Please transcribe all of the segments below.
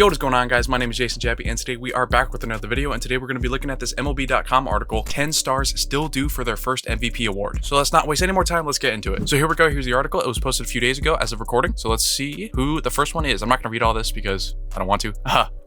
Yo, what is going on, guys? My name is Jason Jappy, and today we are back with another video, and today we're going to be looking at this MLB.com article, 10 stars still due for their first MVP award. So let's not waste any more time, let's get into it. So here we go, here's the article. It was posted a few days ago as of recording, so let's see who the first one is. I'm not going to read all this because I don't want to.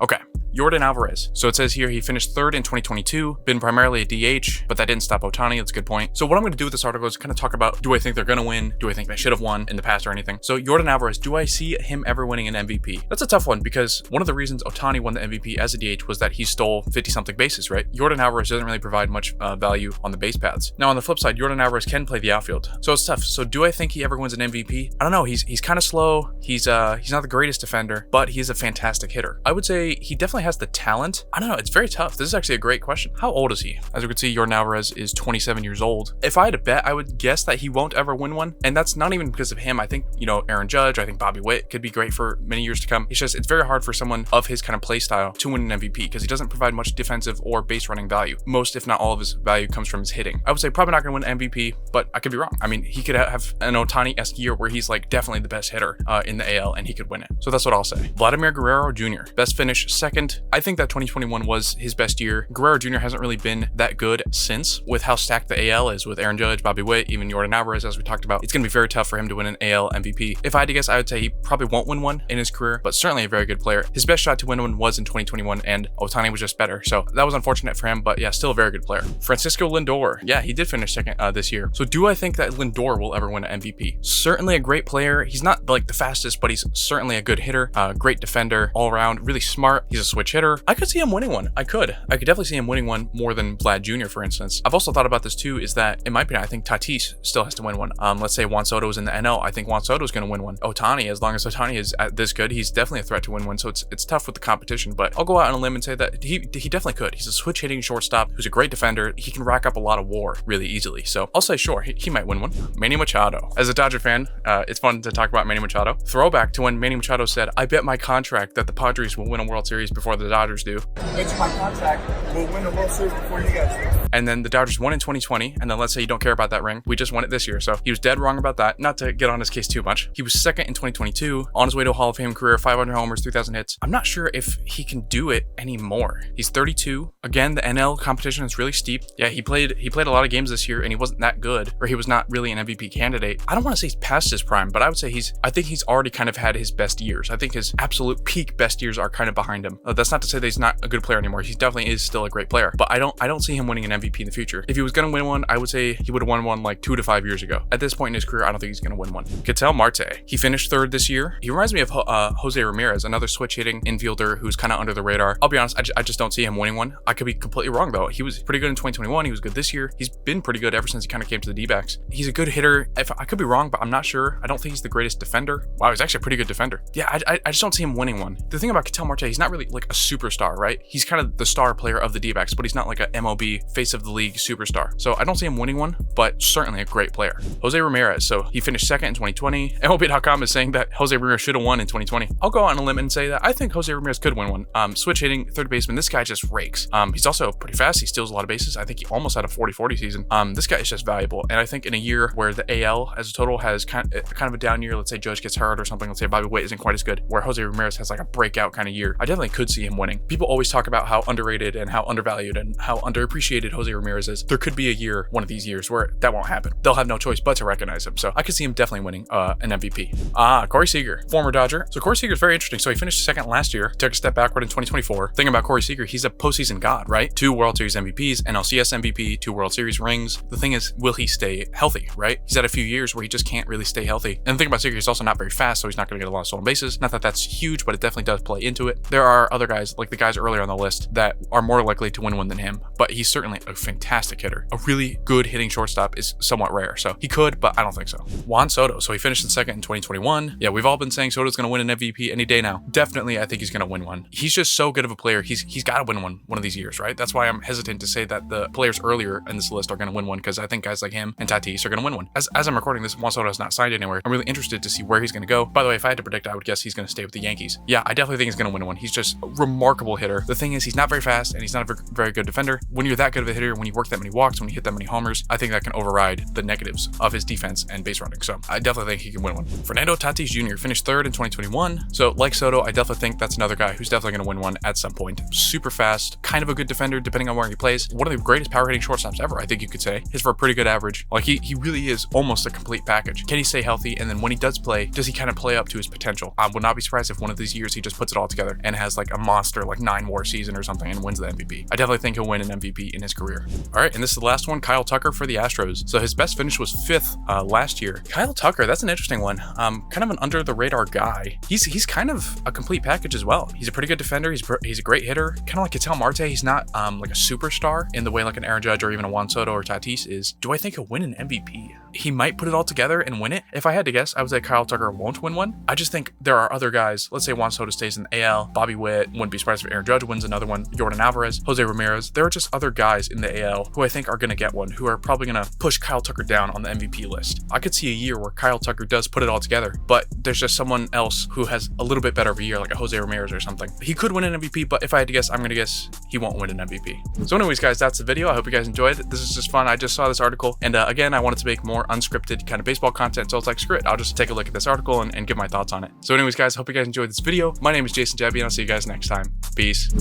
Okay. Yordan Alvarez. So it says here he finished third in 2022, been primarily a DH, but that didn't stop Ohtani. That's a good point. So what I'm going to do with this article is kind of talk about, do I think they're going to win? Do I think they should have won in the past or anything? So Yordan Alvarez, do I see him ever winning an MVP? That's a tough one because one of the reasons Ohtani won the MVP as a DH was that he stole 50-something bases, right? Yordan Alvarez doesn't really provide much value on the base paths. Now on the flip side, Yordan Alvarez can play the outfield. So it's tough. So do I think he ever wins an MVP? I don't know. He's kind of slow. He's not the greatest defender, but he's a fantastic hitter. I would say he definitely has the talent. I don't know. It's very tough. This is actually a great question. How old is he? As you can see, Yordan Alvarez is 27 years old. If I had to bet, I would guess that he won't ever win one. And that's not even because of him. I think, Aaron Judge, I think Bobby Witt could be great for many years to come. It's very hard for someone of his kind of play style to win an MVP because he doesn't provide much defensive or base running value. Most, if not all of his value comes from his hitting. I would say probably not going to win MVP, but I could be wrong. I mean, he could have an Ohtani-esque year where he's like definitely the best hitter in the AL and he could win it. So that's what I'll say. Vladimir Guerrero Jr. Best finish second. I think that 2021 was his best year. Guerrero Jr. hasn't really been that good since, with how stacked the AL is with Aaron Judge, Bobby Witt, even Yordan Alvarez, as we talked about. It's going to be very tough for him to win an AL MVP. If I had to guess, I would say he probably won't win one in his career, but certainly a very good player. His best shot to win one was in 2021, and Ohtani was just better. So that was unfortunate for him, but yeah, still a very good player. Francisco Lindor. Yeah, he did finish second this year. So do I think that Lindor will ever win an MVP? Certainly a great player. He's not like the fastest, but he's certainly a good hitter, great defender, all around, really smart. He's a switch hitter. I could see him winning one. I could definitely see him winning one more than Vlad Jr., for instance. I've also thought about this too, is that in my opinion, I think Tatis still has to win one. Let's say Juan Soto is in the NL. I think Juan Soto is going to win one. Ohtani, as long as Ohtani is this good, he's definitely a threat to win one. So it's tough with the competition, but I'll go out on a limb and say that he definitely could. He's a switch hitting shortstop who's a great defender. He can rack up a lot of WAR really easily. So I'll say sure, he might win one. Manny Machado. As a Dodger fan, it's fun to talk about Manny Machado. Throwback to when Manny Machado said, "I bet my contract that the Padres will win a World Series before the Dodgers do." It's my contract. We'll win a World Series before you guys do. And then the Dodgers won in 2020, and then let's say you don't care about that ring. We just won it this year, so he was dead wrong about that. Not to get on his case too much. He was second in 2022, on his way to a Hall of Fame career, 500 homers, 3,000 hits. I'm not sure if he can do it anymore. He's 32. Again, the NL competition is really steep. Yeah, he played a lot of games this year, and he wasn't that good, or he was not really an MVP candidate. I don't want to say he's past his prime, but I would say I think he's already kind of had his best years. I think his absolute peak best years are kind of behind him. That's not to say that he's not a good player anymore. He definitely is still a great player, but I don't see him winning an MVP in the future. If he was going to win one, I would say he would have won one like 2 to 5 years ago. At this point in his career, I don't think he's going to win one. Ketel Marte. He finished third this year. He reminds me of Jose Ramirez, another switch hitting infielder who's kind of under the radar. I'll be honest, I just don't see him winning one. I could be completely wrong though. He was pretty good in 2021. He was good this year. He's been pretty good ever since he kind of came to the D-backs. He's a good hitter. I could be wrong, but I'm not sure. I don't think he's the greatest defender. Wow, he's actually a pretty good defender. Yeah, I just don't see him winning one. The thing about Ketel Marte, he's not really like a superstar, right? He's kind of the star player of the D-backs, but he's not like a MLB face of the league superstar. So I don't see him winning one, but certainly a great player. Jose Ramirez. So he finished second in 2020. MLB.com is saying that Jose Ramirez should have won in 2020. I'll go out on a limb and say that I think Jose Ramirez could win one. Switch hitting, third baseman. This guy just rakes. He's also pretty fast. He steals a lot of bases. I think he almost had a 40-40 season. This guy is just valuable. And I think in a year where the AL as a total has kind of a down year, let's say Judge gets hurt or something, let's say Bobby Witt isn't quite as good, where Jose Ramirez has like a breakout kind of year, I definitely could see him winning. People always talk about how underrated and how undervalued and how underappreciated Jose Ramirez is. There could be a year, one of these years, where that won't happen. They'll have no choice but to recognize him. So I could see him definitely winning an MVP. Corey Seager, former Dodger. So Corey Seager is very interesting. So he finished second last year, took a step backward in 2024. Thing about Corey Seager, he's a postseason god, right? 2 World Series MVPs, NLCS MVP, 2 World Series rings. The thing is, will he stay healthy, right? He's had a few years where he just can't really stay healthy. And the thing about Seager, he's also not very fast, so he's not going to get a lot of stolen bases. Not that that's huge, but it definitely does play into it. There are other guys, like the guys earlier on the list, that are more likely to win one than him, but he's certainly a fantastic hitter. A really good hitting shortstop is somewhat rare, so he could, but I don't think so. Juan Soto. So he finished in second in 2021. Yeah, we've all been saying Soto's going to win an MVP any day now. Definitely, I think he's going to win one. He's just so good of a player. He's got to win one of these years, right? That's why I'm hesitant to say that the players earlier in this list are going to win one, because I think guys like him and Tatis are going to win one. As I'm recording this, Juan Soto has not signed anywhere. I'm really interested to see where he's going to go. By the way, if I had to predict, I would guess he's going to stay with the Yankees. Yeah, I definitely think he's going to win one. He's just remarkable hitter. The thing is, he's not very fast and he's not a very good defender. When you're that good of a hitter, when you work that many walks, when you hit that many homers, I think that can override the negatives of his defense and base running. So I definitely think he can win one. Fernando Tatis Jr. finished third in 2021. So like Soto, I definitely think that's another guy who's definitely going to win one at some point. Super fast, kind of a good defender depending on where he plays. One of the greatest power hitting shortstops ever, I think you could say. Hits for a pretty good average. Like he really is almost a complete package. Can he stay healthy? And then when he does play, does he kind of play up to his potential? I would not be surprised if one of these years he just puts it all together and has like a monster like 9-WAR season or something and wins the MVP. I definitely think he'll win an MVP in his career. All right, and this is the last one, Kyle Tucker for the Astros. So his best finish was 5th last year. Kyle Tucker, that's an interesting one. Kind of an under the radar guy. He's kind of a complete package as well. He's a pretty good defender. He's a great hitter. Kind of like Ketel Marte. He's not like a superstar in the way like an Aaron Judge or even a Juan Soto or Tatis is. Do I think he'll win an MVP? He might put it all together and win it. If I had to guess, I would say Kyle Tucker won't win one. I just think there are other guys. Let's say Juan Soto stays in the AL. Bobby Witt, wouldn't be surprised if Aaron Judge wins another one. Jordan Alvarez, Jose Ramirez. There are just other guys in the AL who I think are going to get one, who are probably going to push Kyle Tucker down on the MVP list. I could see a year where Kyle Tucker does put it all together, but there's just someone else who has a little bit better of a year, like a Jose Ramirez or something. He could win an MVP, but if I had to guess, I'm going to guess he won't win an MVP. So anyways, guys, that's the video. I hope you guys enjoyed it. This is just fun. I just saw this article, and again, I wanted to make more unscripted kind of baseball content, so I was like, screw it, I'll just take a look at this article and give my thoughts on it. So anyways, guys, hope you guys enjoyed this video. My name is Jason Jebby, and I'll see you guys next time. Peace.